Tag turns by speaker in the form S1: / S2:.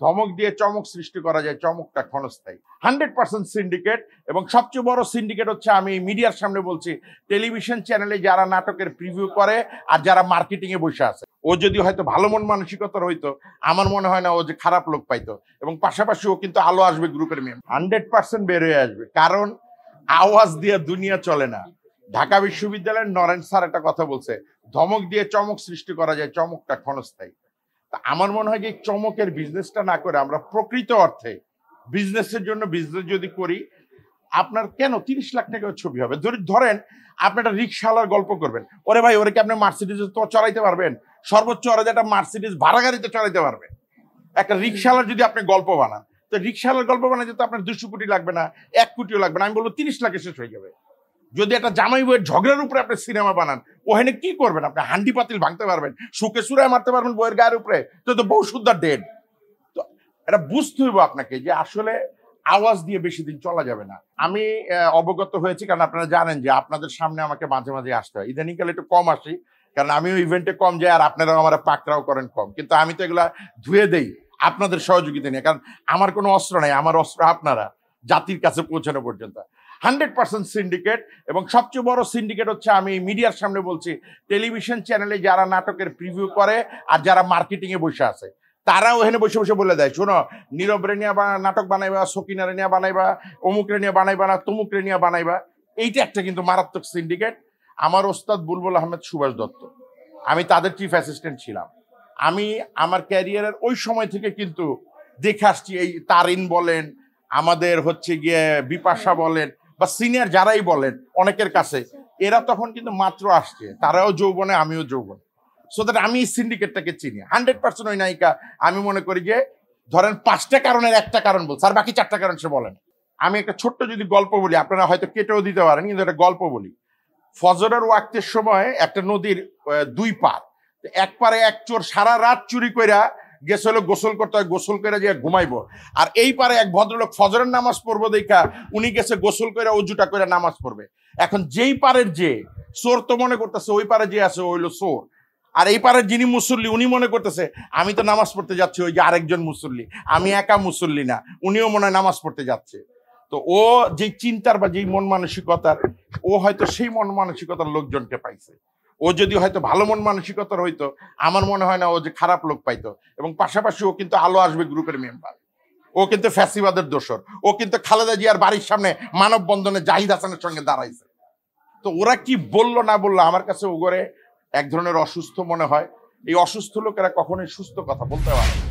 S1: ধমক দিয়ে চমক সৃষ্টি করা যায়, চমকটা ক্ষণস্থায়ী। 100% সিন্ডিকেট। এবং সবচেয়ে বড় সিন্ডিকেট হচ্ছে, আমি মিডিয়ার সামনে বলছি, টেলিভিশন চ্যানেলে যারা নাটকের প্রিভিউ করে আর যারা মার্কেটিং এ বসে আছে। ও যদি হয়তো ভালো মন মানসিকতার হইতো, আমার মনে হয় না ও যে খারাপ লোক পাইতো। এবং পাশাপাশি ও কিন্তু আলো আসবে গ্রুপের মেম্বার, 100% বের হয়ে আসবে। কারণ আওয়াজ দিয়ে দুনিয়া চলে না। ঢাকা বিশ্ববিদ্যালয়ের নরেন স্যার একটা কথা বলছে, ধমক দিয়ে চমক সৃষ্টি করা যায়, চমকটা ক্ষণস্থায়ী। আমার মনে হয় যে চমকের বিজনেসটা না করে আমরা প্রকৃত অর্থে বিজনেসের জন্য বিজনেস যদি করি, আপনার কেন 30 লাখ টাকার ছবি হবে। ধরেন আপনি একটা রিক্সাওয়ালার গল্প করবেন, ওরে ভাই ওরে কি আপনি মার্সিডিজ তো চড়াইতে পারবেন? সর্বোচ্চ ওরা যে একটা মার্সিডিজ ভাড়া গাড়িতে চড়াইতে পারবে। একটা রিক্সাওয়ালার যদি আপনি গল্প বানান, তো রিক্সাওয়ালার গল্প বানাইতে তো আপনার 200 কোটি লাগবে না, 1 কোটিও লাগবে না, আমি বলবো 30 লাখে শেষ হয়ে যাবে। যদি একটা জামাই বইয়ের ঝগড়ার উপরে আপনি সিনেমা বানান, ওখানে কি করবেন? আপনি হান্ডি পাতিল ভাঙতে পারবেন, সুকে সুরায় মারতে পারবেন বইয়ের গায়ের উপরে, তো বউ শুদ্ধা ডেড। তো এটা বুঝতে হইব আপনাকে যে আসলে আওয়াজ দিয়ে বেশি দিন চলা যাবে না। আমি অবগত হয়েছি, কারণ আপনারা জানেন যে আপনাদের সামনে আমাকে মাঝে মাঝে আসতে হয়। ইদানিংকালে একটু কম আসি, কারণ আমিও ইভেন্টে কম যাই, আর আপনারাও আমার পাকড়াও করেন কম। কিন্তু আমি তো এগুলা ধুয়ে দেই আপনাদের সহযোগিতা নিয়ে, কারণ আমার কোনো অস্ত্র নাই, আমার অস্ত্র আপনারা, জাতির কাছে পৌঁছানো পর্যন্ত। 100% সিন্ডিকেট। এবং সবচেয়ে বড় সিন্ডিকেট হচ্ছে, আমি মিডিয়ার সামনে বলছি, টেলিভিশন চ্যানেলে যারা নাটকের প্রিভিউ করে আর যারা মার্কেটিং এ বসে আছে, তারাও এখানে বসে বসে বলে দেয়, শোনো নীরব রে নিয়ে নাটক বানাইবা, সকিনারে নিয়ে বানাইবা, অমুক রে নিয়ে বানাইবা না, তমুক রে নিয়ে বানাইবা। এইটা একটা কিন্তু মারাত্মক সিন্ডিকেট। আমার ওস্তাদ বুলবুল আহমেদ সুভাষ দত্ত, আমি তাদের চিফ অ্যাসিস্ট্যান্ট ছিলাম। আমি আমার ক্যারিয়ারের ওই সময় থেকে কিন্তু দেখে আসছি, এই তারিন বলেন, আমাদের হচ্ছে গিয়ে বিপাশা বলেন, বা সিনিয়র যারাই বলেন, অনেকের কাছে এরা তখন কিন্তু মাত্র আসছে, তারাও যৌবনে, আমিও যৌবনে। সো দ্যাট আমি সিন্ডিকেটটাকে চিনি 100%। ওই নায়িকা আমি মনে করি যে, ধরেন 5টা কারণের একটা কারণ বলছে, আর বাকি 4টা কারণ সে বলেন। আমি একটা ছোট্ট যদি গল্প বলি, আপনারা হয়তো কেটেও দিতে পারেন, কিন্তু একটা গল্প বলি। ফজরের ওয়াক্তের সময় একটা নদীর 2 পার, এক পারে এক চোর সারা রাত চুরি কইরা গেছে হলো গোসল করতে হয়, গোসল করে যে ঘুমাইবো। আর এই পারে এক ভদ্রলোক ফজরের নামাজ পড়বো দেখা উনি গেছে গোসল করে অজুটা করে নামাজ পড়বে। এখন যেই পারের যে চোর তো মনে করতেছে ওই পারে যে আছে হইলো চোর, আর এই পারের যিনি মুসল্লি উনি মনে করতেছে আমি তো নামাজ পড়তে যাচ্ছি, ওই যে আরেকজন মুসল্লি, আমি একা মুসল্লি না, উনিও মনে হয় নামাজ পড়তে যাচ্ছে। তো ও যেই চিন্তার বা যেই মন মানসিকতার, ও হয়তো সেই মন মানসিকতার লোকজনকে পাইছে। ও যদি হয়তো ভালো মন মানসিকতার হইতো, আমার মনে হয় না ও যে খারাপ লোক পাইতো। এবং পাশাপাশি ও কিন্তু আলো আসবে গ্রুপের মেম্বার, ও কিন্তু ফ্যাসিবাদের দোসর, ও কিন্তু খালেদা জিয়ার বাড়ির সামনে মানববন্ধনে জাহিদ হাসানের সঙ্গে দাঁড়াইছে। তো ওরা কি বললো না বললো, আমার কাছে ওগরে এক ধরনের অসুস্থ মনে হয়। এই অসুস্থ লোকেরা কখনোই সুস্থ কথা বলতে পারে না।